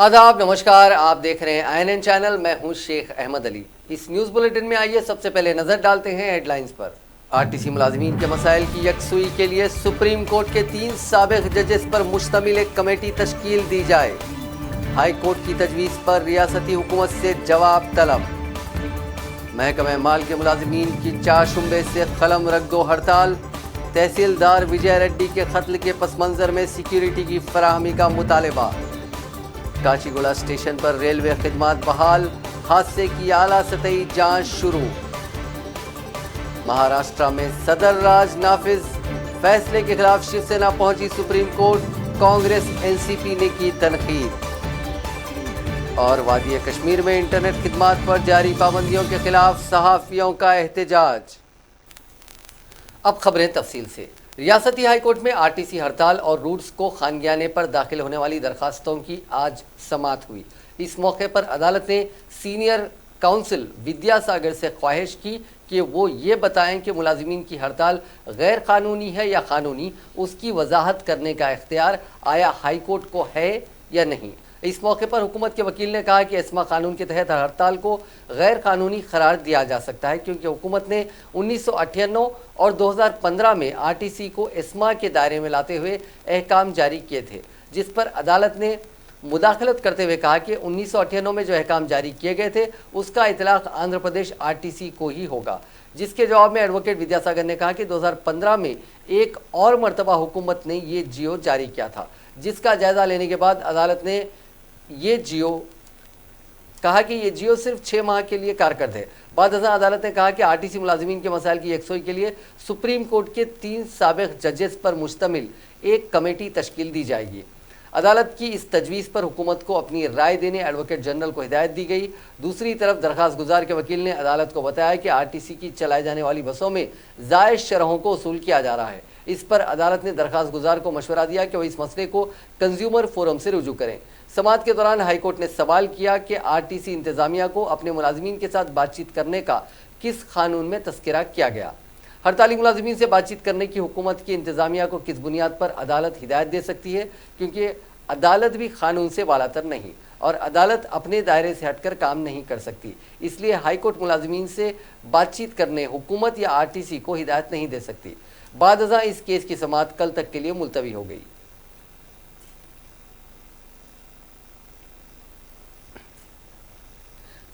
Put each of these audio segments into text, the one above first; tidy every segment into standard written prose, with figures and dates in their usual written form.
आदाब, नमस्कार। आप देख रहे हैं INN चैनल। मैं हूं शेख अहमद अली। इस न्यूज़ बुलेटिन में आइए सबसे पहले नज़र डालते हैं हेडलाइंस पर। आरटीसी मुलाजमीन के मसाइल की यकसुई के लिए सुप्रीम कोर्ट के 3 साबिक जजेस पर मुश्तमिल एक कमेटी तश्कील दी जाए। हाई कोर्ट की तजवीज़ पर रियासती हुकूमत से जवाब तलब। महकमा माल के मुलाजमीन की 4 शुबे से कलम रख दो हड़ताल। तहसीलदार विजय रेड्डी के कत्ल के पस मंज़र में सिक्योरिटी की फराहमी का मुतालबा। काचीगुड़ा स्टेशन पर रेलवे खिदमात बहाल, हादसे की आला सतही जांच शुरू। महाराष्ट्र में सदर राज नाफिज, फैसले के खिलाफ शिवसेना पहुंची सुप्रीम कोर्ट, कांग्रेस एनसीपी ने की तनकीद। और वादी कश्मीर में इंटरनेट खिदमात पर जारी पाबंदियों के खिलाफ सहाफियों का एहतजाज। अब खबरें तफसील से। रियासती हाई कोर्ट में आरटीसी हड़ताल और रूट्स को खानगियाने पर दाखिल होने वाली दरखास्तों की आज समाअत हुई। इस मौके पर अदालत ने सीनियर काउंसिल विद्यासागर से ख्वाहिश की कि वो ये बताएं कि मुलाजिमीन की हड़ताल गैर कानूनी है या कानूनी, उसकी वजाहत करने का इख्तियार आया हाई कोर्ट को है या नहीं। इस मौके पर हुकूमत के वकील ने कहा कि एस्मा कानून के तहत हड़ताल को गैर कानूनी करार दिया जा सकता है, क्योंकि हुकूमत ने 1998 और 2015 में आरटीसी को एस्मा के दायरे में लाते हुए अहकाम जारी किए थे, जिस पर अदालत ने मुदाखलत करते हुए कहा कि 1998 में जो अहकाम जारी किए गए थे उसका इतलाक आंध्र प्रदेश आरटीसी को ही होगा। जिसके जवाब में एडवोकेट विद्यासागर ने कहा कि 2015 में एक और मरतबा हुकूमत ने ये जियो जारी किया था, जिसका जायजा लेने के बाद अदालत ने कहा कि ये जियो सिर्फ 6 माह के लिए कारगर है। बाद अदालत ने कहा कि आरटीसी मुलाजिमीन के मसाइल की यकसुई के लिए सुप्रीम कोर्ट के 3 साबिक जजेस पर मुश्तमिल एक कमेटी तश्कील दी जाएगी। अदालत की इस तजवीज़ पर हुकूमत को अपनी राय देने एडवोकेट जनरल को हिदायत दी गई। दूसरी तरफ दरख्वास्त गुजार के वकील ने अदालत को बताया कि आरटीसी की चलाई जाने वाली बसों में जायज़ शरहों को वसूल किया जा रहा है। इस पर अदालत ने दरख्वास्त गुजार को मशवरा दिया कि वो इस मसले को कंज्यूमर फोरम से रुजू करें। समाअत के दौरान हाईकोर्ट ने सवाल किया कि आरटीसी इंतजामिया को अपने मुलाजिमीन के साथ बातचीत करने का किस कानून में तस्करा किया गया। हड़ताली मुलाजिमीन से बातचीत करने की हुकूमत की इंतजामिया को किस बुनियाद पर अदालत हिदायत दे सकती है, क्योंकि अदालत भी कानून से वालातर नहीं और अदालत अपने दायरे से हटकर काम नहीं कर सकती। इसलिए हाईकोर्ट मुलाजिमीन से बातचीत करने हुकूमत या आरटीसी को हिदायत नहीं दे सकती। बाद इस केस की समाअत कल तक के लिए मुलतवी हो गई।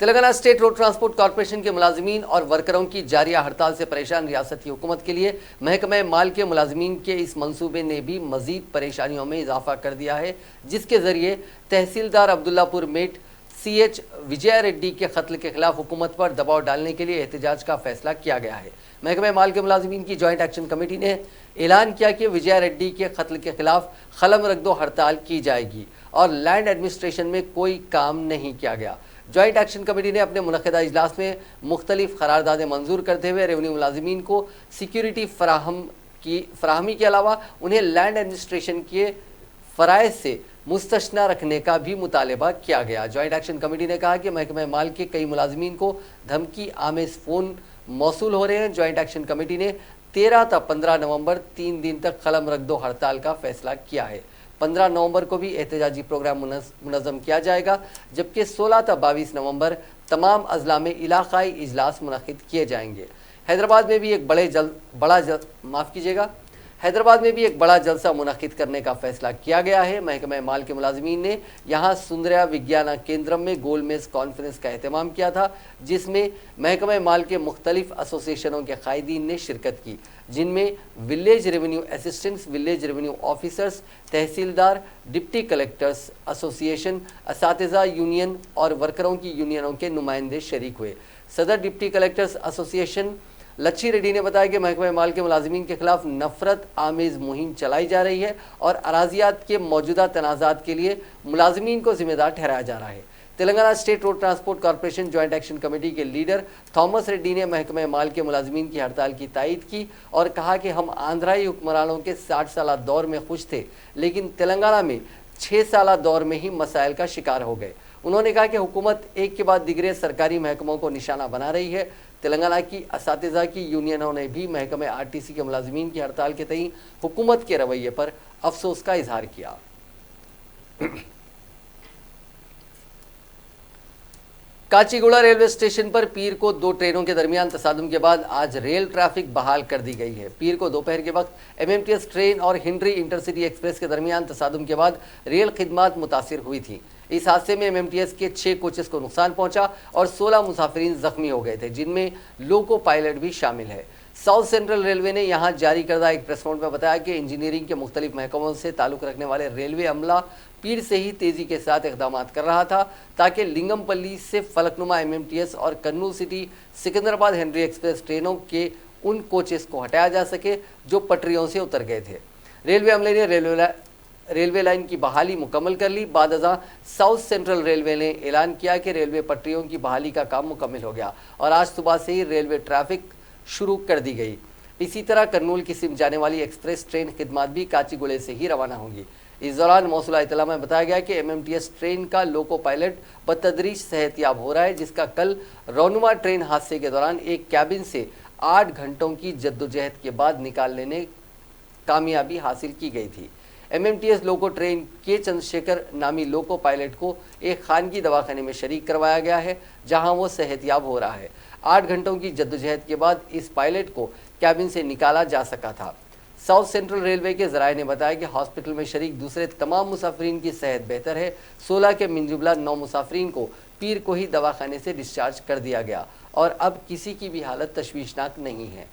Telangana state road transport corporation के मुलाजिमीन और वर्करों की जारिया हड़ताल से परेशान रियासती हुकूमत के लिए महकमा माल के मुलाजिमीन के इस मंसूबे ने भी मजीद परेशानियों में इजाफा कर दिया है, जिसके जरिए तहसीलदार अब्दुल्लापुर मेट CH विजय रेड्डी के कत्ल के खिलाफ हुकूमत पर दबाव डालने के लिए एहतजाज का फैसला किया गया है। महकमा माल के मुलाजिमीन की जॉइंट एक्शन कमेटी ने ऐलान किया कि विजय रेड्डी के कत्ल के खिलाफ कलम रख दो हड़ताल की जाएगी और लैंड एडमिनिस्ट्रेशन में कोई काम नहीं किया गया। जॉइंट एक्शन कमेटी ने अपने मुनक़िदा इजलास में मुख्तलिफ करारदादें मंजूर करते हुए रेवेन्यू मुलाजिमीन को सिक्योरिटी फराहमी के अलावा उन्हें लैंड एडमिनिस्ट्रेशन के फ़राइज़ से मुस्तस्ना रखने का भी मुतालबा किया गया। जॉइंट एक्शन कमेटी ने कहा कि महकमा माल के कई मुलाजिमीन को धमकी आमेज़ फ़ोन मौसूल हो रहे हैं। जॉइंट एक्शन कमेटी ने 13 था 15 नवंबर 3 दिन तक कलम रख दो हड़ताल का फैसला किया है। 15 नवंबर को भी एहतजाजी प्रोग्राम मुनज़्ज़म किया जाएगा, जबकि 16 था 22 नवंबर तमाम अजला में इलाकाई इजलास मुनक़िद किए जाएंगे। हैदराबाद में भी एक बड़ा जलसा मुनक़िद करने का फैसला किया गया है। महकमा माल के मुलाजिमीन ने यहाँ सुंदरया विज्ञान केंद्रम में गोलमेज कॉन्फ्रेंस का एहतमाम किया था, जिसमें महकमा माल के मुख्तलिफ एसोसिएशनों के कायदीन ने शिरकत की, जिनमें village revenue assistants, village revenue officers, tehsildar, deputy collectors association, असातिज़ा यूनियन और वर्करों की यूनियनों के नुमाइंदे शरीक हुए। सदर deputy collectors association Lachchi Reddy ने बताया कि महकमा माल के मुलाजिमीन के खिलाफ नफरत आमेज़ मुहिम चलाई जा रही है और अराजियात के मौजूदा तनाज़ात के लिए मुलाजिमीन को जिम्मेदार ठहराया जा रहा है। Telangana state road transport corporation joint action committee के लीडर थॉमस रेड्डी ने महकमा माल के मुलाजिमीन की हड़ताल की तायद की और कहा कि हम आंध्राई हुक्मरानों के 60 साला दौर में खुश थे, लेकिन तेलंगाना में 6 साला दौर में ही मसाइल का शिकार हो गए। उन्होंने कहा कि हुकूमत एक के बाद दिगरे सरकारी महकमों को निशाना बना रही है। तेलंगाना की असातिज़ा की यूनियनों ने भी महकमे आरटीसी के मुलाजिमीन की हड़ताल के तई हुकूमत के रवैये पर अफसोस का इजहार किया। काचीगुड़ा रेलवे स्टेशन पर पीर को दो ट्रेनों के दरमियान तसादुम के बाद आज रेल ट्रैफिक बहाल कर दी गई है। पीर को दोपहर के वक्त एमएमटीएस ट्रेन और हिंडरी इंटरसिटी एक्सप्रेस के दरमियान तसादुम के बाद रेल खिदमत मुतासिर हुई थी। इस हादसे में एमएमटीएस के 6 कोचेस को नुकसान पहुंचा और 16 मुसाफिरीन जख्मी हो गए थे, जिनमें लोको पायलट भी शामिल है। साउथ सेंट्रल रेलवे ने यहां जारी करदा एक प्रेस नोट में बताया कि इंजीनियरिंग के मुख्तलिफ महकमों से ताल्लुक रखने वाले रेलवे अमला पीर से ही तेजी के साथ इकदाम कर रहा था ताकि लिंगमपल्ली से फलकनुमा एमएमटीएस और Kannur city Secunderabad Henry express ट्रेनों के उन कोचेस को हटाया जा सके जो पटरियों से उतर गए थे। रेलवे अमले ने रेलवे लाइन की बहाली मुकम्मल कर ली। बाद अज़ां साउथ सेंट्रल रेलवे ने ऐलान किया कि रेलवे पटरियों की बहाली का काम मुकम्मल हो गया और आज सुबह से ही रेलवे ट्रैफिक शुरू कर दी गई। इसी तरह करनूल की सिम जाने वाली एक्सप्रेस ट्रेन खिदमत भी काचीगुड़े से ही रवाना होंगी। इस दौरान मौसूला इतला में बताया गया कि एमएमटीएस ट्रेन का लोको पायलट बतदरीज सेहतियाब हो रहा है, जिसका कल रोनुमा ट्रेन हादसे के दौरान एक कैबिन से 8 घंटों की जद्दोजहद के बाद निकालने में कामयाबी हासिल की गई थी। एमएमटीएस लोको ट्रेन के चंद्रशेखर नामी लोको पायलट को एक खानगी दवाखाने में शरीक करवाया गया है, जहां वो सेहतियाब हो रहा है। 8 घंटों की जद्दोजहद के बाद इस पायलट को कैबिन से निकाला जा सका था। साउथ सेंट्रल रेलवे के जराये ने बताया कि हॉस्पिटल में शरीक दूसरे तमाम मुसाफिरीन की सेहत बेहतर है। 16 के मिनजुमला 9 मुसाफिरीन को पीर को ही दवाखाने से डिस्चार्ज कर दिया गया और अब किसी की भी हालत तशवीशनाक नहीं है।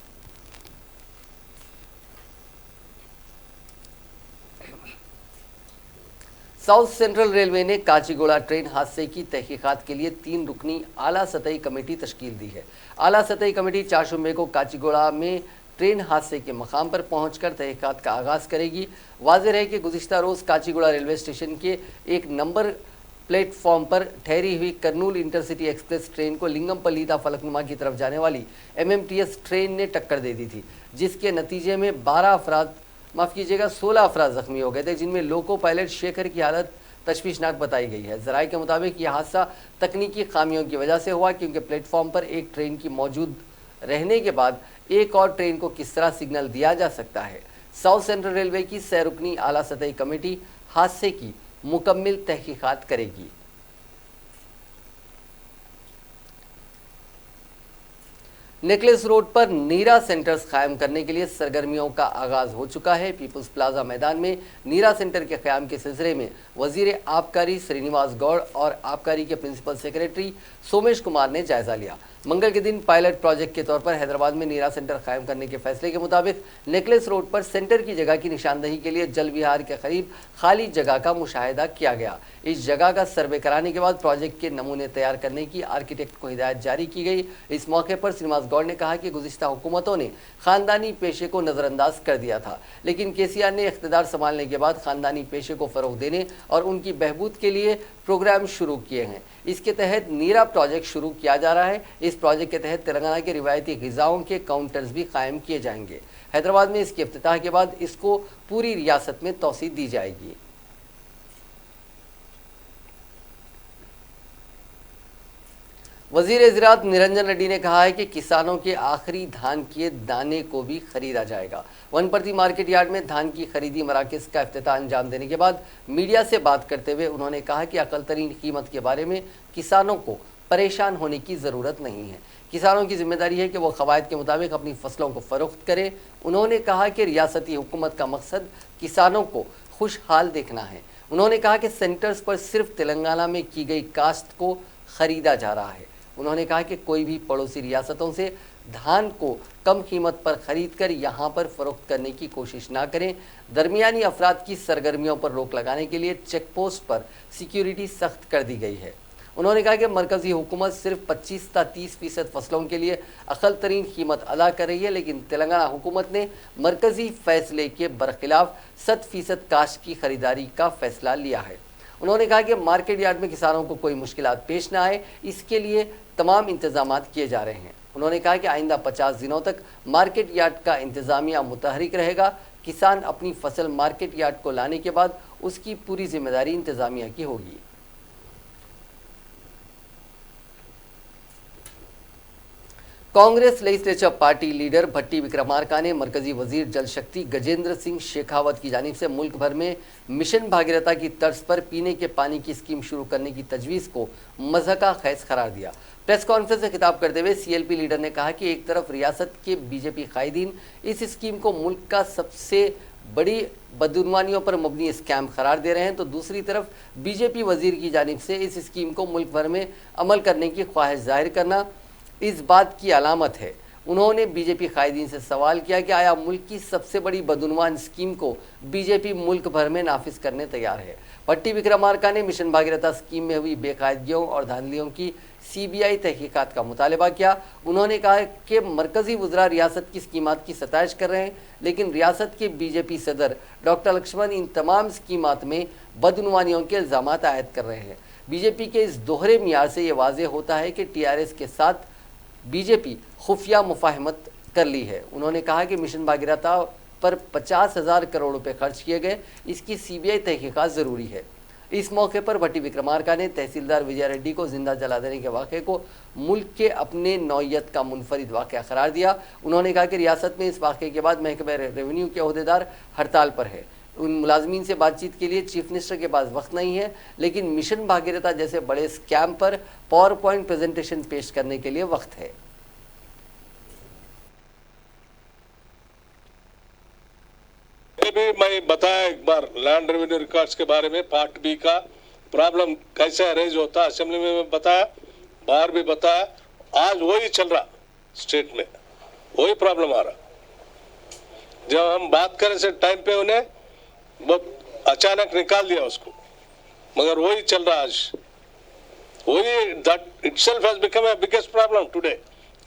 साउथ सेंट्रल रेलवे ने काचीगुड़ा ट्रेन हादसे की तहकीकात के लिए 3 रुकनी आला सतही कमेटी तश्कील दी है। आला सतही कमेटी 4 शुबे को काचीगुड़ा में ट्रेन हादसे के मकाम पर पहुंचकर तहकीकात का आगाज़ करेगी। वाज़ेह है कि गुज़िश्ता रोज़ काचीगुड़ा रेलवे स्टेशन के एक नंबर प्लेटफॉर्म पर ठहरी हुई करनूल इंटरसिटी एक्सप्रेस ट्रेन को लिंगमपल्ली ता फलकनुमा की तरफ जाने वाली एमएमटीएस ट्रेन ने टक्कर दे दी थी, जिसके नतीजे में 16 अफराद जख्मी हो गए थे, जिनमें लोको पायलट शेखर की हालत तशवीशनाक बताई गई है। जराये के मुताबिक यह हादसा तकनीकी खामियों की वजह से हुआ, क्योंकि प्लेटफॉर्म पर एक ट्रेन की मौजूद रहने के बाद एक और ट्रेन को किस तरह सिग्नल दिया जा सकता है। साउथ सेंट्रल रेलवे की 6 रुकनी आला सतही कमेटी हादसे की मुकम्मल तहकीकात करेगी। नेकलेस रोड पर नीरा सेंटर्स कायम करने के लिए सरगर्मियों का आगाज हो चुका है। पीपुल्स प्लाजा मैदान में नीरा सेंटर के क़याम के सिलसिले में वजीर आबकारी श्रीनिवास गौड़ और आबकारी के प्रिंसिपल सेक्रेटरी सोमेश कुमार ने जायजा लिया। मंगल के दिन पायलट प्रोजेक्ट के तौर पर हैदराबाद में नीरा सेंटर कायम करने के फैसले के मुताबिक नेकलेस रोड पर सेंटर की जगह की निशानदही के लिए जल विहार के करीब खाली जगह का मुशाहिदा किया गया। इस जगह का सर्वे कराने के बाद प्रोजेक्ट के नमूने तैयार करने की आर्किटेक्ट को हिदायत जारी की गई। इस मौके पर श्रीनिवास गौड़ ने कहा कि गुज़िश्ता हुकूमतों ने खानदानी पेशे को नज़रअंदाज कर दिया था, लेकिन केसीआर ने इख्तिदार संभालने के बाद खानदानी पेशे को फ़रोग़ देने और उनकी बहबूद के लिए प्रोग्राम शुरू किए हैं। इसके तहत नीरा प्रोजेक्ट शुरू किया जा रहा है। इस प्रोजेक्ट के तहत तेलंगाना के रिवायती ग़िज़ाओं के काउंटर्स भी कायम किए जाएंगे। हैदराबाद में इसके इफ्तिताह के बाद इसको पूरी रियासत में तौसीह दी जाएगी। वज़ीर ज़राअत निरंजन रेड्डी ने कहा है कि किसानों के आखिरी धान के दाने को भी खरीदा जाएगा। वनपर्ती मार्केट यार्ड में धान की खरीदी मराकज़ का इफ्तिताह अंजाम देने के बाद मीडिया से बात करते हुए उन्होंने कहा कि अक़ल तरीन कीमत के बारे में किसानों को परेशान होने की ज़रूरत नहीं है। किसानों की जिम्मेदारी है कि वो क़वायद के मुताबिक अपनी फसलों को फ़रोख्त करें। उन्होंने कहा कि रियासती हुकूमत का मकसद किसानों को खुशहाल देखना है। उन्होंने कहा कि सेंटर्स पर सिर्फ तेलंगाना में की गई काश्त को ख़रीदा जा रहा है। उन्होंने कहा कि कोई भी पड़ोसी रियासतों से धान को कम कीमत पर ख़रीद कर यहाँ पर फ़रोख्त करने की कोशिश ना करें। दरमियानी अफराद की सरगर्मियों पर रोक लगाने के लिए चेक पोस्ट पर सिक्योरिटी सख्त कर दी गई है। उन्होंने कहा कि मरकज़ी हुकूमत सिर्फ 25 से 30% फसलों के लिए अक़ल तरीन कीमत अदा कर रही है, लेकिन तेलंगाना हुकूमत ने मरकज़ी फ़ैसले के बरखिलाफ़ 100% काश्त की ख़रीदारी का फ़ैसला लिया है। उन्होंने कहा कि मार्केट यार्ड में किसानों को कोई मुश्किलात पेश न आए, इसके लिए तमाम इंतजामात किए जा रहे हैं। उन्होंने कहा कि आइंदा 50 दिनों तक मार्केट यार्ड का इंतज़ामिया मुतहरिक रहेगा। किसान अपनी फसल मार्केट यार्ड को लाने के बाद उसकी पूरी जिम्मेदारी इंतजामिया की होगी। कांग्रेस लेजिस्लेचर पार्टी लीडर भट्टी विक्रमार्का ने मरकजी वजीर जल शक्ति गजेंद्र सिंह शेखावत की जानिब से मुल्क भर में मिशन भागीरथ की तर्ज पर पीने के पानी की स्कीम शुरू करने की तजवीज़ को मज़हका खैज करार दिया। प्रेस कॉन्फ्रेंस से खिताब करते हुए सीएलपी लीडर ने कहा कि एक तरफ रियासत के बीजेपी कायदीन इस स्कीम को मुल्क का सबसे बड़ी बदउनवानियों पर मबनी स्कैम करार दे रहे हैं, तो दूसरी तरफ बीजेपी वजीर की जानिब से इस स्कीम को मुल्क भर में अमल करने की ख्वाहिश जाहिर करना इस बात की अलामत है। उन्होंने बीजेपी कायदीन से सवाल किया कि आया मुल्क की सबसे बड़ी बदउनवान स्कीम को बीजेपी मुल्क भर में नाफिज करने तैयार है। भट्टी विक्रमार्का ने मिशन भागीरथ स्कीम में हुई बेकायदगियों और धांधलियों की सीबीआई तहकीकात का मुतालबा किया। उन्होंने कहा कि मरकजी वज़रा रियासत की स्कीमात की सताइश कर रहे हैं, लेकिन रियासत के बीजेपी सदर डॉक्टर लक्ष्मण इन तमाम स्कीमात में बदउनवानियों के इल्ज़ामात आयद कर रहे हैं। बीजेपी के इस दोहरे मियार से ये वाज़ेह होता है कि टीआरएस के साथ बीजेपी खुफिया मुफाहमत कर ली है। उन्होंने कहा कि मिशन भागीरथ पर 50,000 करोड़ रुपए खर्च किए गए, इसकी सीबीआई तहकीकात ज़रूरी है। इस मौके पर भट्टी विक्रमार्का ने तहसीलदार विजय रेड्डी को जिंदा जला देने के वाक़े को मुल्क के अपने नौयत का मुनफरिद वाक़या करार दिया। उन्होंने कहा कि रियासत में इस वाक़े के बाद महकमे रेवेन्यू के अहदेदार हड़ताल पर है। उन मुलाजमीन से बातचीत के लिए चीफ मिनिस्टर के पास वक्त नहीं है, लेकिन मिशन भागीरथ जैसे बड़े स्कैम पर पावर पॉइंट प्रेजेंटेशन पेश करने के लिए वक्त है। भी मैं बताया एक बार लैंड रेवेन्यू रिकॉर्ड्स के बारे में, पार्ट बी का प्रॉब्लम कैसे अरेंज होता है, असेंबली में बताया, बाहर भी बताया। आज वही चल रहा, स्टेट में वही प्रॉब्लम आ रहा। जब हम बात करें से टाइम पे उन्हें बहुत अचानक निकाल दिया उसको, मगर वही चल रहा आज। वही that itself has become a biggest problem today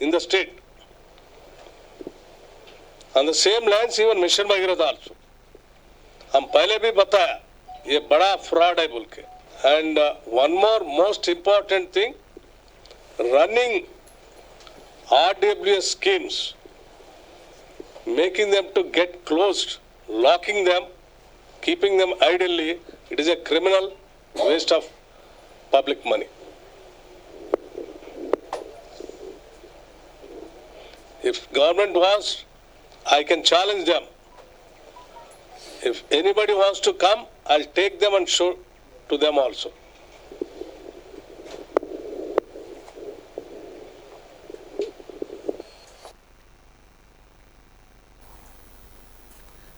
in the state. On the same lines even mission Bhagirath also, हम पहले भी बताया ये बड़ा फ्रॉड है बोल के। And one more most important thing, running RWS schemes, making them to get closed, locking them, keeping them idly, it is a criminal waste of public money. If government wants, I can challenge them. If anybody wants to come, I'll take them and show to them also.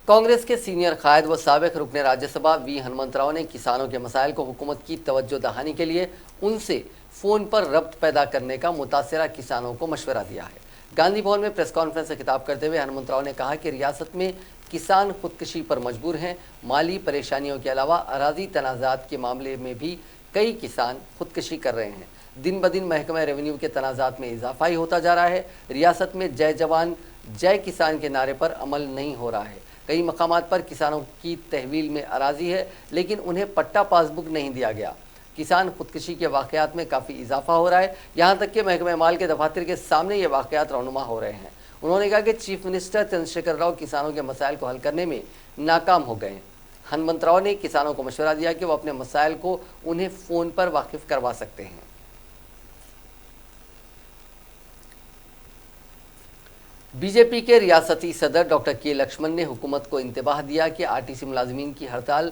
Congress के senior कायद व साबिक रुकने Rajya Sabha we Hanumantrao ने किसानों के मसाइल को हुकूमत की तवज्जो दहानी के लिए उनसे फ़ोन पर रब्त पैदा करने का मुतासरा किसानों को मशवरा दिया है। गांधी भवन में प्रेस कॉन्फ्रेंस से खिताब करते हुए हनुमंतराव ने कहा कि रियासत में किसान खुदकशी पर मजबूर हैं। माली परेशानियों के अलावा अराजी तनाज़ात के मामले में भी कई किसान खुदकशी कर रहे हैं। दिन ब दिन महकमा रेवेन्यू के तनाज़ात में इजाफा ही होता जा रहा है। रियासत में जय जवान जय किसान के नारे पर अमल नहीं हो रहा है। कई मकामात पर किसानों की तहवील में अराजी है, लेकिन उन्हें पट्टा पासबुक नहीं दिया गया। किसान खुदकशी के वाक़यात में काफ़ी इजाफा हो रहा है, यहाँ तक कि महकमा माल के दफातर के सामने ये वाक़यात रौनुमा हो रहे हैं। उन्होंने कहा कि चीफ मिनिस्टर चंद्रशेखर राव किसानों के मसाइल को हल करने में नाकाम हो गए हैं। हनुमंतराव ने किसानों को मशवरा दिया कि वो अपने मसाइल को उन्हें फ़ोन पर वाकिफ़ करवा सकते हैं। बीजेपी के रियासती सदर डॉक्टर के लक्ष्मण ने हुकूमत को इंतबाह दिया कि आरटीसी मुलाजमीन की हड़ताल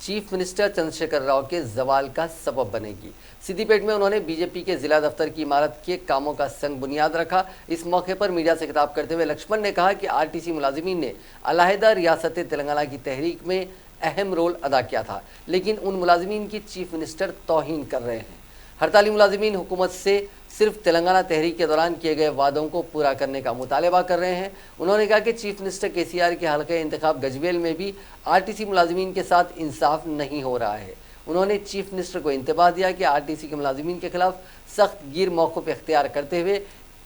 चीफ मिनिस्टर चंद्रशेखर राव के जवाल का सबब बनेगी। सिद्दीपेट में उन्होंने बीजेपी के जिला दफ्तर की इमारत के कामों का संग बुनियाद रखा। इस मौके पर मीडिया से खिताब करते हुए लक्ष्मण ने कहा कि आरटीसी मुलाजमीन ने अलहदा रियासत तेलंगाना की तहरीक में अहम रोल अदा किया था, लेकिन उन मुलाजमीन की चीफ मिनिस्टर तौहीन कर रहे हैं। हड़ताली मुलाजमीन हुकूमत से सिर्फ तेलंगाना तहरीक के दौरान किए गए वादों को पूरा करने का मुतालबा कर रहे हैं। उन्होंने कहा कि चीफ मिनिस्टर केसीआर के हल्के इंतखाब गजवेल में भी आरटीसी मुलाजमीन के साथ इंसाफ नहीं हो रहा है। उन्होंने चीफ मिनिस्टर को इंतबाह दिया कि आरटीसी के मुलाजमीन के खिलाफ सख्त गिर मौक़िफ़ इख्तियार करते हुए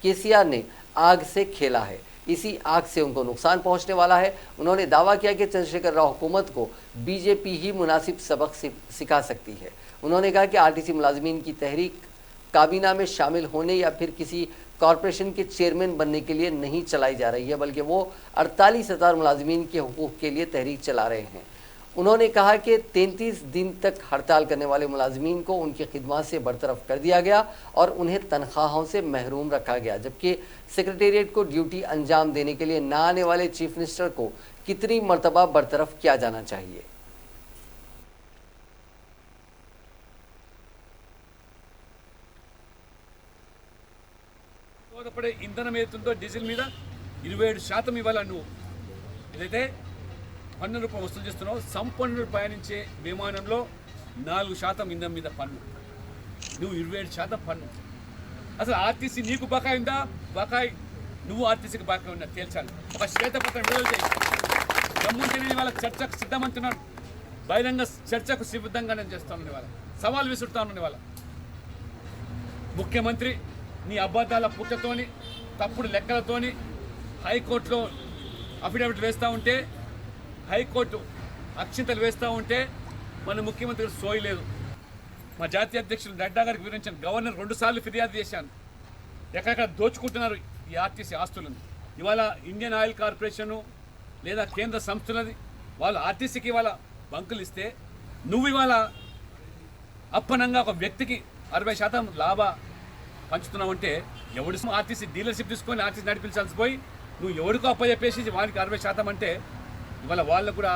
केसीआर ने आग से खेला है, इसी आग से उनको नुकसान पहुंचने वाला है। उन्होंने दावा किया कि चंद्रशेखर राव हुकूमत को बीजेपी ही मुनासिब सबक सिखा सकती है। उन्होंने कहा कि आरटीसी मुलाजमीन की तहरीक काबीना में शामिल होने या फिर किसी कॉरपोरेशन के चेयरमैन बनने के लिए नहीं चलाई जा रही है, बल्कि वो 48,000 मुलाजमीन के हुकूक़ के लिए तहरीक चला रहे हैं। انہوں نے کہا کہ 33 دن تک ہڑتال کرنے والے ملازمین کو ان کی خدمات سے برطرف کر دیا گیا اور انہیں تنخواہوں سے محروم رکھا گیا، جبکہ سیکریٹریٹ کو ڈیوٹی انجام دینے کے لیے نہ آنے والے چیف منسٹر کو کتنی مرتبہ برطرف کیا جانا چاہیے۔ పడే ఇంధనం ఏతుందో డీజిల్ మీద 27% ఇవాళ నువ్వు ఏదైతే పన్ను రూపం వసూలు చేస్తున్నావు, సంపన్నులు ప్రయాణించే విమానంలో 4% ఇంధనం మీద పన్ను, నువ్వు 27% పన్ను. అసలు ఆర్టీసీ నీకు బకాయి ఉందా? బకాయి నువ్వు ఆర్టీసీకి బకాయి ఉన్నా తేల్చాలి. ఒక శ్వేతపత్రం విడుదల చేయి. దమ్ముంటేనే వాళ్ళ చర్చకు సిద్ధమంటున్నాడు, బహిరంగ చర్చకు సిద్ధంగా నేను చేస్తాను. వాళ్ళ సవాల్ విసురుతాను. వాళ్ళ ముఖ్యమంత్రి నీ అబద్ధాల పుట్టతోని తప్పుడు లెక్కలతోని హైకోర్టులో అఫిడవిట్ వేస్తూ ఉంటే, హైకోర్టు అక్షింతలు వేస్తూ ఉంటే మన ముఖ్యమంత్రి సోయలేదు. మా జాతీయ అధ్యక్షులు నడ్డా గారికి వివరించాను. గవర్నర్ 2 సార్లు ఫిర్యాదు చేశాను. ఎక్కడెక్కడ దోచుకుంటున్నారు ఈ ఆర్టీసీ ఆస్తులను. ఇవాళ ఇండియన్ ఆయిల్ కార్పొరేషను లేదా కేంద్ర సంస్థలది వాళ్ళు ఆర్టీసీకి ఇవాళ బంకులు ఇస్తే, నువ్వు ఇవాళ అప్పనంగా ఒక వ్యక్తికి 60% లాభ పంచుతున్నావు అంటే ఎవడు ఆర్టీసీ డీలర్షిప్ తీసుకొని ఆర్టీసీ నడిపించాల్సి పోయి నువ్వు ఎవరికో అప్పచెప్పేసి వానికి 60% అంటే ఇవాళ వాళ్ళకు కూడా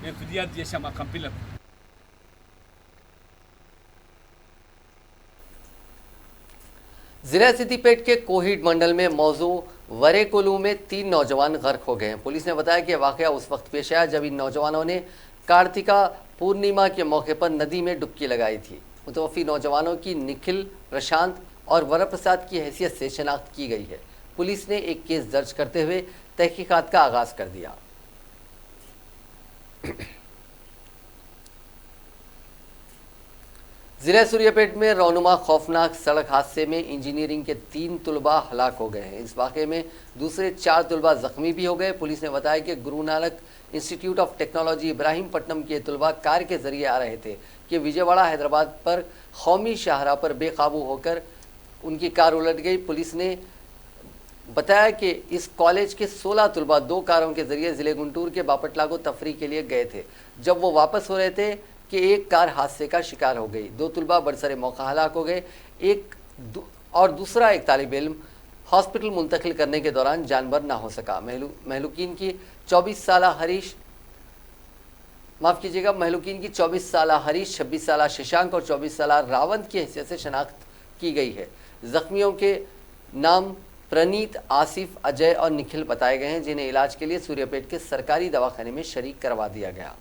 మేము ఫిర్యాదు చేశాం మా కంపెనీలకు. ضلع सिद्दीपेट के कोहिड मंडल में मौजू वरेकोलू में 3 नौजवान गर्क हो गए हैं। पुलिस ने बताया कि वाकया उस वक्त पेश आया जब इन नौजवानों ने कार्तिका पूर्णिमा के मौके पर नदी में डुबकी लगाई थी। मुतवफ़ी नौजवानों की निखिल, प्रशांत और वरप्रसाद की हैसियत से शनाख्त की गई है। पुलिस ने एक केस दर्ज करते हुए तहकीकात का आगाज़ कर दिया। ज़िला सूर्यापेट में रौनुमा खौफनाक सड़क हादसे में इंजीनियरिंग के 3 तलबा हलाक हो गए हैं। इस वाक़े में दूसरे 4 तलबा ज़ख्मी भी हो गए। पुलिस ने बताया कि Guru Nanak institute of technology Ibrahimpatnam के तलबा कार के ज़रिए आ रहे थे कि विजयवाड़ा हैदराबाद पर कौमी शाहराह पर बेकाबू होकर उनकी कार उलट गई। पुलिस ने बताया कि इस कॉलेज के 16 तलबा 2 कारों के ज़रिए ज़िले गुंटूर के बापटला को तफरी के लिए गए थे। जब वो वापस हो रहे थे कि एक कार हादसे का शिकार हो गई। 2 तलबा बरसरे मौका हलाक हो गए। दूसरा एक तालिब इल्म हॉस्पिटल मुंतकिल करने के दौरान जानबर ना हो सका। महलूकीन की 24 साला हरीश, 26 साला शशांक और 24 साला रावंत की हैसियत से शनाख्त की गई है। जख्मियों के नाम प्रणीत, आसिफ, अजय और निखिल बताए गए हैं, जिन्हें इलाज के लिए सूर्यापेट के सरकारी दवाखाने में शरीक करवा दिया गया।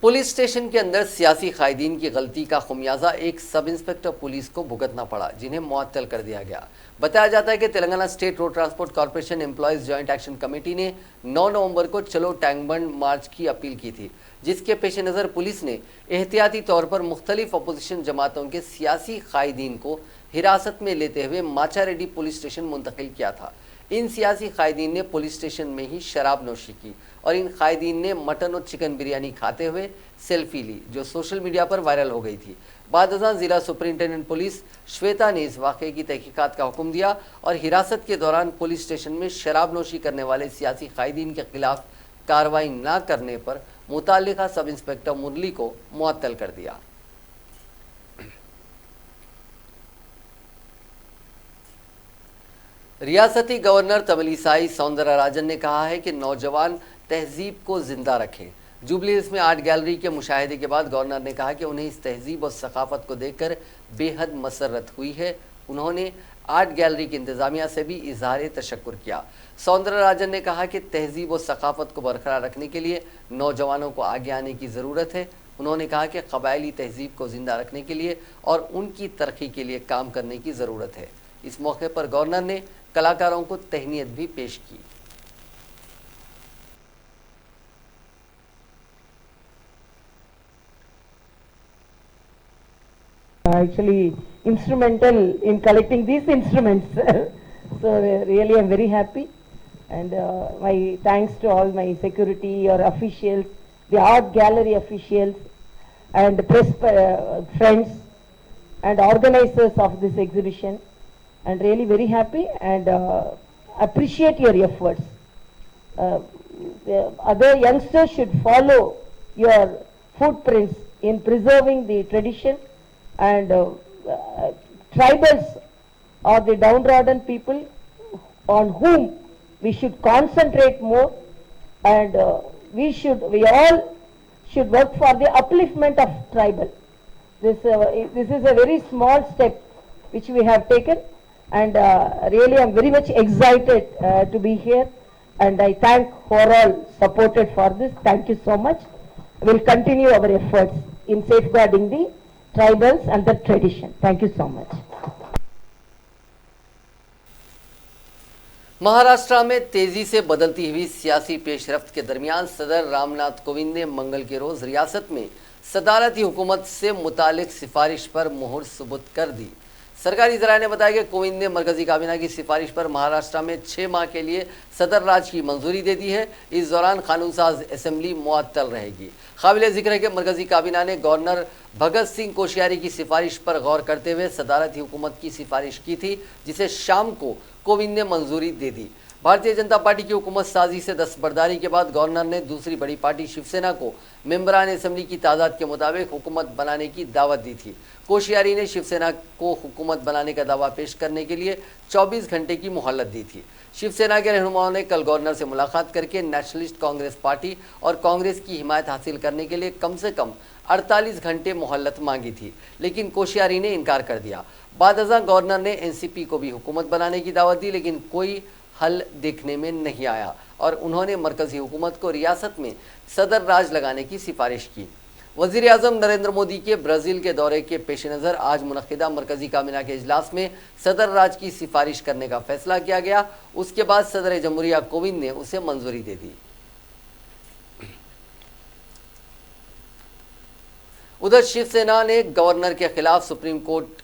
पुलिस स्टेशन के अंदर सियासी कायदीन की गलती का खुमियाजा एक सब इंस्पेक्टर पुलिस को भुगतना पड़ा, जिन्हें मुअत्तल कर दिया गया। बताया जाता है कि Telangana state road transport corporation employees joint action committee ने 9 नवंबर को चलो टैंक बंड मार्च की अपील की थी, जिसके पेश नज़र पुलिस ने एहतियाती तौर पर मुख्तलिफ अपोजिशन जमातों के सियासी कायदीन को हिरासत में लेते हुए माचारेड्डी पुलिस स्टेशन मुंतकिल किया था। इन सियासी कायदीन ने पुलिस स्टेशन में ही शराब नोशी की और इन कायदीन ने मटन और चिकन बिरयानी खाते हुए सेल्फी ली, जो सोशल मीडिया पर वायरल हो गई थी। बाद ज़िला सुपरिंटेंडेंट पुलिस श्वेता ने इस वाक़े की तहकीकात का हुक्म दिया और हिरासत के दौरान पुलिस स्टेशन में शराब नोशी करने वाले सियासी कायदीन के खिलाफ कार्रवाई न करने पर मुताल्लिका सब इंस्पेक्टर मुरली को मुअत्तल कर दिया। रियासती गवर्नर तमिलिसाई सौंदरराजन ने कहा है कि नौजवान तहजीब को जिंदा रखें। जुबली हिल्स में आर्ट गैलरी के मुशाहिदे के बाद गवर्नर ने कहा कि उन्हें इस तहजीब और सकाफत को देखकर बेहद मसरत हुई है। उन्होंने आर्ट गैलरी की इंतज़ामिया से भी इजहार तशक्कुर किया। सौंदरराजन ने कहा कि तहजीब और सकाफत को बरकरार रखने के लिए नौजवानों को आगे आने की ज़रूरत है। उन्होंने कहा कि कबायली तहजीब को ज़िंदा रखने के लिए और उनकी तरक्की के लिए काम करने की ज़रूरत है। इस मौके पर गवर्नर ने कलाकारों को तहनीत भी पेश की। Actually instrumental in collecting these instruments. So really I'm very happy, and my thanks to all my security or officials, the art gallery officials and press friends and organizers of this exhibition, and really very happy, and appreciate your efforts. The other youngsters should follow your footprints in preserving the tradition, and tribals are the downtrodden people on whom we should concentrate more, and we all should work for the upliftment of tribal. This is a very small step which we have taken, and really I am very much excited to be here, and I thank for all supported for this. Thank you so much. We will continue our efforts in safeguarding the tribals and the tradition. Thank you so much. Maharashtra में तेजी से बदलती हुई सियासी पेशरफ्त के दरमियान सदर रामनाथ कोविंद ने मंगल के रोज रियासत में सदारती हुकूमत से मुतालिक सिफारिश पर मुहर सुबुत कर दी। सरकारी ज़राए ने बताया कि कोविंद ने मरकजी काबीना की सिफारिश पर महाराष्ट्र में 6 माह के लिए सदर राज की मंजूरी दे दी है। इस दौरान कानून साज असेंबली मुअत्तल रहेगी। काबिल जिक्र है कि मरकजी काबीना ने गवर्नर भगत सिंह कोश्यारी की सिफारिश पर गौर करते हुए सदारती हुकूमत की सिफारिश की थी, जिसे शाम को कोविंद ने मंजूरी दे दी। भारतीय जनता पार्टी की हुकूमत साजी से दस्तबरदारी के बाद गवर्नर ने दूसरी बड़ी पार्टी शिवसेना को मेंबरान असेंबली की तादाद के मुताबिक हुकूमत बनाने की दावत दी थी। कोश्यारी ने शिवसेना को हुकूमत बनाने का दावा पेश करने के लिए 24 घंटे की मोहलत दी थी। शिवसेना के रहनुमाओं ने कल गवर्नर से मुलाकात करके नेशनलिस्ट कांग्रेस पार्टी और कांग्रेस की हिमायत हासिल करने के लिए कम से कम 48 घंटे मोहलत मांगी थी, लेकिन कोश्यारी ने इनकार कर दिया। बाद अज़ां गवर्नर ने एनसीपी को भी हुकूमत बनाने की दावत दी, लेकिन कोई हल देखने में नहीं आया और उन्होंने मरकजी हुकूमत को रियासत में सदर राज लगाने की सिफारिश की। वज़ीर आज़म नरेंद्र मोदी के ब्राज़ील के दौरे के पेश नज़र आज मुनक़िदा मरकजी काबीना के इजलास में सदर राज की सिफारिश करने का फैसला किया गया। उसके बाद सदर जमहूरिया कोविंद ने उसे मंजूरी दे दी। उधर शिवसेना ने गवर्नर के खिलाफ सुप्रीम कोर्ट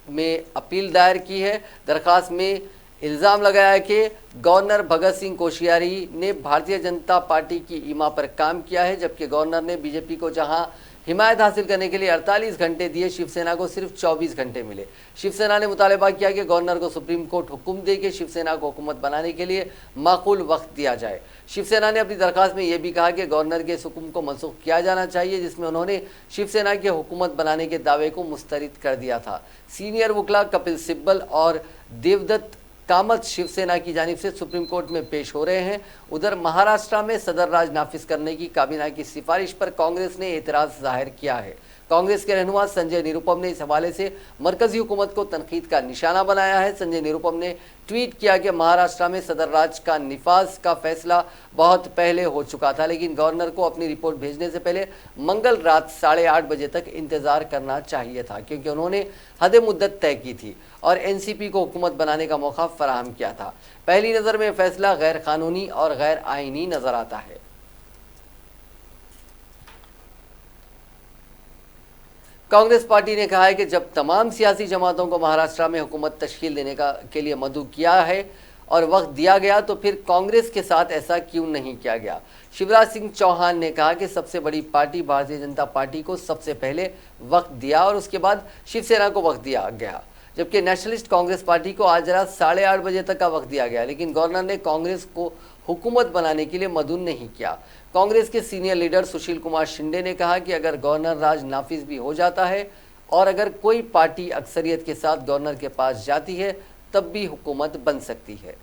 में अपील दायर की है। दरखास्त में इल्ज़ाम लगाया है कि गवर्नर भगत सिंह कोश्यारी ने भारतीय जनता पार्टी की ईमा पर काम किया है, जबकि गवर्नर ने बीजेपी को जहां हिमायत हासिल करने के लिए 48 घंटे दिए, शिवसेना को सिर्फ 24 घंटे मिले। शिवसेना ने मुतालबा किया कि गवर्नर को सुप्रीम कोर्ट हुक्म दे कि शिवसेना को हुकूमत बनाने के लिए माकूल वक्त दिया जाए। शिवसेना ने अपनी दरखास्त में यह भी कहा कि गवर्नर के इस हुक्म को मनसूख किया जाना चाहिए, जिसमें उन्होंने शिवसेना के हुकूमत बनाने के दावे को मुस्तरद कर दिया था। सीनियर वकील कपिल सिब्बल और देवदत्त कामत शिवसेना की जानिब से सुप्रीम कोर्ट में पेश हो रहे हैं। उधर महाराष्ट्र में सदर राज नाफिज करने की काबीना की सिफारिश पर कांग्रेस ने एतराज़ जाहिर किया है। कांग्रेस के रहनुमा संजय निरुपम ने इस हवाले से मरकजी हुकूमत को तनकीद का निशाना बनाया है। संजय निरुपम ने ट्वीट किया कि महाराष्ट्र में सदर राज का निफाज का फैसला बहुत पहले हो चुका था, लेकिन गवर्नर को अपनी रिपोर्ट भेजने से पहले मंगल रात 8:30 बजे तक इंतजार करना चाहिए था, क्योंकि उन्होंने हद मुद्दत तय की थी और एनसीपी को हुकूमत बनाने का मौका फराहम किया था। पहली नज़र में फैसला गैर कानूनी और गैर आईनी नजर आता है। कांग्रेस पार्टी ने कहा है कि जब तमाम सियासी जमातों को महाराष्ट्र में हुकूमत तश्कील देने के लिए मदऊ किया है और वक्त दिया गया, तो फिर कांग्रेस के साथ ऐसा क्यों नहीं किया गया। शिवराज सिंह चौहान ने कहा कि सबसे बड़ी पार्टी भारतीय जनता पार्टी को सबसे पहले वक्त दिया और उसके बाद शिवसेना को वक्त दिया गया, जबकि नेशनलिस्ट कांग्रेस पार्टी को आज रात 8:30 बजे तक का वक्त दिया गया, लेकिन गवर्नर ने कांग्रेस को हुकूमत बनाने के लिए मदऊ नहीं किया। कांग्रेस के सीनियर लीडर सुशील कुमार शिंदे ने कहा कि अगर गवर्नर राज नाफिज भी हो जाता है और अगर कोई पार्टी अक्सरियत के साथ गवर्नर के पास जाती है, तब भी हुकूमत बन सकती है।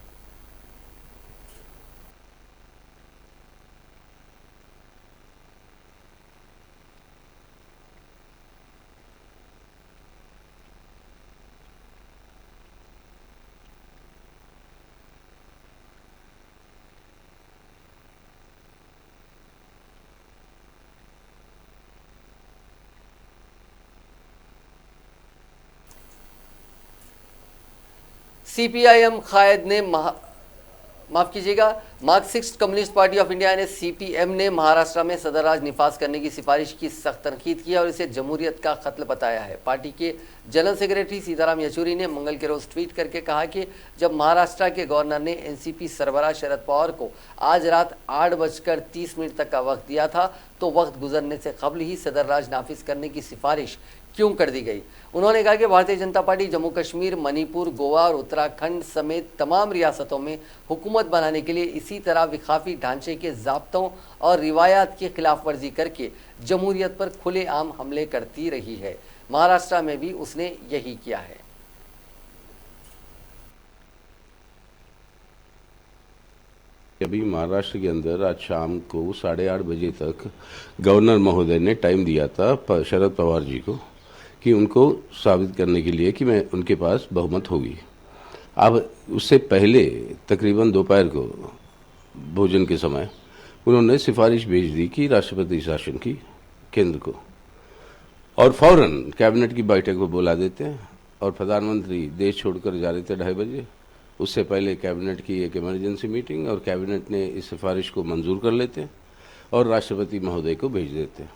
सीपीआईएम कायद ने Marxist communist party of India ने सीपीएम ने महाराष्ट्र में सदर राज निफाज करने की सिफारिश की सख्त तनकीद की और इसे जमहूरियत का कत्ल बताया है। पार्टी के जनरल सेक्रेटरी सीताराम येचुरी ने मंगल के रोज ट्वीट करके कहा कि जब महाराष्ट्र के गवर्नर ने एनसीपी सरबराह शरद पवार को आज रात 8:30 तक का वक्त दिया था, तो वक्त गुजरने से कबल ही सदर राज नाफिज करने की सिफारिश क्यों कर दी गई। उन्होंने कहा कि भारतीय जनता पार्टी जम्मू कश्मीर, मणिपुर, गोवा और उत्तराखंड समेत तमाम रियासतों में हुकूमत बनाने के लिए इसी तरह विकाफी ढांचे के ज़ाब्तों और रिवायात की खिलाफ वर्जी करके जमहूरियत पर खुलेआम हमले करती रही है। महाराष्ट्र में भी उसने यही किया है। अभी महाराष्ट्र के अंदर आज शाम को 8:30 बजे तक गवर्नर महोदय ने टाइम दिया था शरद पवार जी को कि उनको साबित करने के लिए कि मैं उनके पास बहुमत होगी। अब उससे पहले तकरीबन दोपहर को भोजन के समय उन्होंने सिफारिश भेज दी कि राष्ट्रपति शासन की केंद्र को, और फौरन कैबिनेट की बैठक को बुला देते हैं और प्रधानमंत्री देश छोड़कर जा रहे थे 2:30 बजे। उससे पहले कैबिनेट की एक इमरजेंसी मीटिंग और कैबिनेट ने इस सिफारिश को मंजूर कर लेते हैं और राष्ट्रपति महोदय को भेज देते हैं।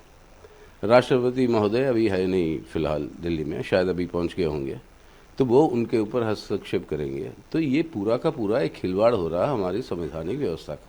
राष्ट्रपति महोदय अभी है नहीं फिलहाल दिल्ली में, शायद अभी पहुंच गए होंगे, तो वो उनके ऊपर हस्तक्षेप करेंगे। तो ये पूरा का पूरा एक खिलवाड़ हो रहा है हमारी संवैधानिक व्यवस्था का।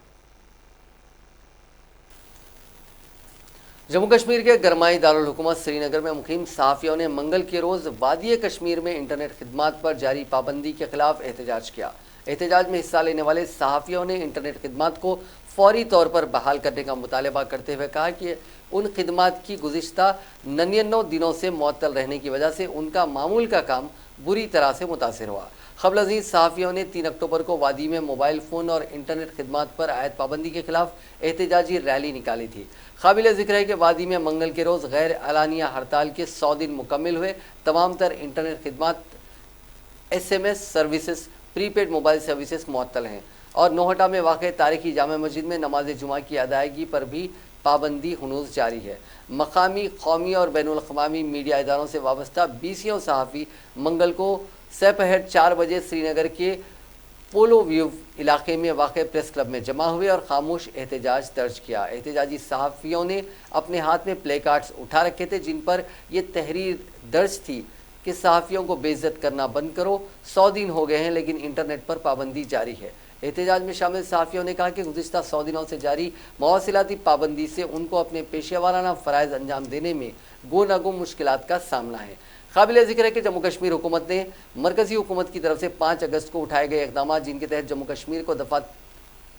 जम्मू कश्मीर के गरमाई दारुल हुकूमत श्रीनगर में मुकीम सहाफ़ियों ने मंगल के रोज़ वादी कश्मीर में इंटरनेट खिदमात पर जारी पाबंदी के खिलाफ एहतजाज किया। एहतजाज में हिस्सा लेने वाले सहाफ़ियों ने इंटरनेट खिदमात को फौरी तौर पर बहाल करने का मुतालबा करते हुए कहा कि उन खिदमात की गुज़िश्ता 99 दिनों से मुअत्तल रहने की वजह से उनका मामूल का काम बुरी तरह से मुतासिर हुआ। ख़बल अज़ीज़ सहाफ़ियों ने 3 अक्टूबर को वादी में मोबाइल फ़ोन और इंटरनेट खिदमात पर आयद पाबंदी के खिलाफ एहतजाजी रैली निकाली थी। काबिल ज़िक्र है कि वादी में मंगल के रोज़ गैर एलानिया हड़ताल के 100 दिन मुकम्मिल हुए। तमाम तर इंटरनेट खिदमात, SMS services, prepaid mobile services मुअत्तल हैं और नोहटा में वाक़ तारीखी जामा मस्जिद में नमाज जुमा की अदायगी पर भी पाबंदी हुनूस जारी है। मकामी, कौमी और बैनुल अक़वामी मीडिया इदारों से वाबस्ता 20 सहाफ़ी मंगल को सपहर 4 बजे श्रीनगर के पोलो व्यू इलाके में वाक़ प्रेस क्लब में जमा हुए और खामोश एहतजाज दर्ज किया। एहतजाजी सहाफ़ियों ने अपने हाथ में प्ले कार्ड्स उठा रखे थे जिन पर यह तहरीर दर्ज थी कि सहाफ़ियों को बेइज्जत करना बंद करो, 100 दिन हो गए हैं लेकिन इंटरनेट पर पाबंदी जारी है। एहतजाज में शामिल सहाफ़ियों ने कहा कि गुज़िश्ता 100 दिनों से जारी मवासिलाती पाबंदी से उनको अपने पेशेवाराना फ़राइज़ अंजाम देने में गो न गो मुश्किलात का सामना है। काबिल ज़िक्र है कि जम्मू कश्मीर हुकूमत ने मरकज़ी हुकूमत की तरफ से 5 अगस्त को उठाए गए इक़दाम जिनके तहत जम्मू कश्मीर को दफ़ा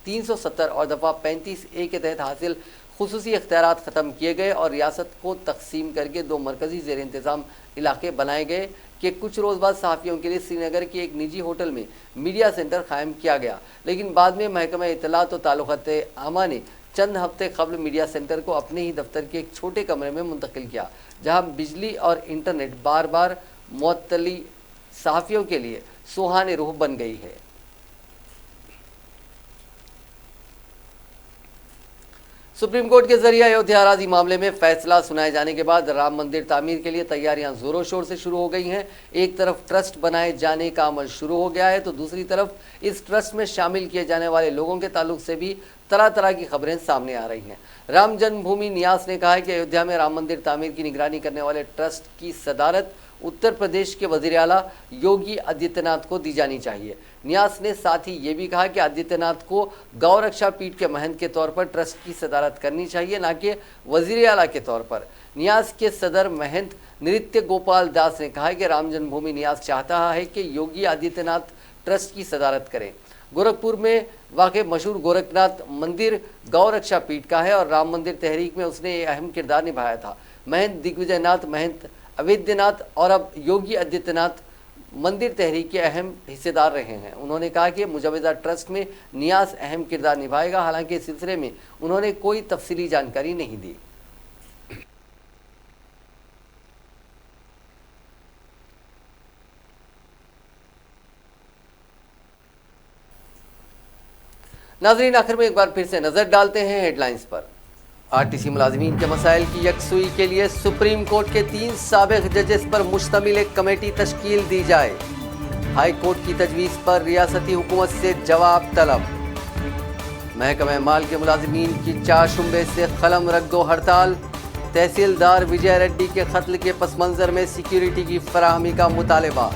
370 और दफ़ा 35A के तहत हासिल खुसूसी इख्तियारात ख़त्म किए गए और रियासत को तकसीम करके 2 मरकज़ी ज़ेर इंतज़ाम इलाके बनाए गए कि कुछ रोज़ बाद सहाफ़ियों के लिए श्रीनगर के एक निजी होटल में मीडिया सेंटर कायम किया गया, लेकिन बाद में महकमा इत्तलात और ताल्लुक़ात आमा ने चंद हफ्ते कबल मीडिया सेंटर को अपने ही दफ्तर के एक छोटे कमरे में मुंतकिल किया जहां बिजली और इंटरनेट बार बार मुअत्तली सहाफ़ियों के लिए सुहाने रूह बन गई है। सुप्रीम कोर्ट के जरिए अयोध्या अराज़ी मामले में फैसला सुनाए जाने के बाद राम मंदिर तामीर के लिए तैयारियां जोरों शोर से शुरू हो गई हैं। एक तरफ ट्रस्ट बनाए जाने का अमल शुरू हो गया है तो दूसरी तरफ इस ट्रस्ट में शामिल किए जाने वाले लोगों के ताल्लुक से भी तरह तरह की खबरें सामने आ रही हैं। राम जन्मभूमि न्यास ने कहा है कि अयोध्या में राम मंदिर तामीर की निगरानी करने वाले ट्रस्ट की सदारत उत्तर प्रदेश के वज़ीर आला योगी आदित्यनाथ को दी जानी चाहिए। न्यास ने साथ ही ये भी कहा कि आदित्यनाथ को गौ रक्षा पीठ के महंत के तौर पर ट्रस्ट की सदारत करनी चाहिए, न कि वज़ीर आला के तौर पर। न्यास के सदर महंत नृत्य गोपाल दास ने कहा कि राम जन्मभूमि न्यास चाहता है कि योगी आदित्यनाथ ट्रस्ट की सदारत करें। गोरखपुर में वाक़े मशहूर गोरखनाथ मंदिर गौ रक्षा पीठ का है और राम मंदिर तहरीक में उसने अहम किरदार निभाया था। महंत दिग्विजयनाथ, महंत अवैद्यनाथ और अब योगी आदित्यनाथ मंदिर तहरीक के अहम हिस्सेदार रहे हैं। उन्होंने कहा कि मुजवजा ट्रस्ट में नियास अहम किरदार निभाएगा, हालांकि इस सिलसिले में उन्होंने कोई तफसीली जानकारी नहीं दी। नाज़रीन, आखिर में एक बार फिर से नजर डालते हैं हेडलाइंस पर। आरटीसी मुलाजिमीन के मसाइल की यकसुई के लिए सुप्रीम कोर्ट के 3 साबिक़ जजेस पर मुश्तमिल एक कमेटी तश्कील दी जाए। हाई कोर्ट की तजवीज़ पर रियासती हुकूमत से जवाब तलब। महकमा माल के मुलाजिमीन की 4 शुबे से कलम रख दो हड़ताल। तहसीलदार विजय रेड्डी के कत्ल के पस मंज़र में सिक्योरिटी की फराहमी का मुतालबा।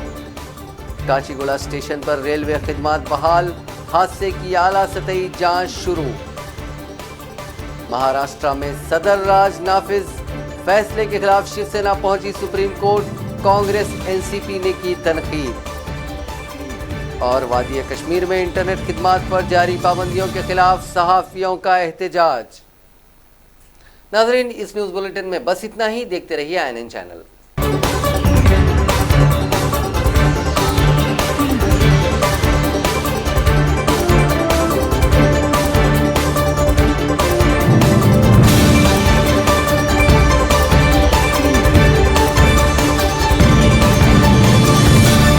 काचीगुड़ा स्टेशन पर रेलवे खिदमात बहाल, हादसे की आला सतही जांच शुरू। महाराष्ट्र में सदर राज नाफिज फैसले के खिलाफ शिवसेना पहुंची सुप्रीम कोर्ट, कांग्रेस एनसीपी ने की तनकीद। और वादी कश्मीर में इंटरनेट खिदमात पर जारी पाबंदियों के खिलाफ सहाफियों का एहतजाज। नाज़रीन, इस न्यूज़ बुलेटिन में बस इतना ही। देखते रहिए INN चैनल।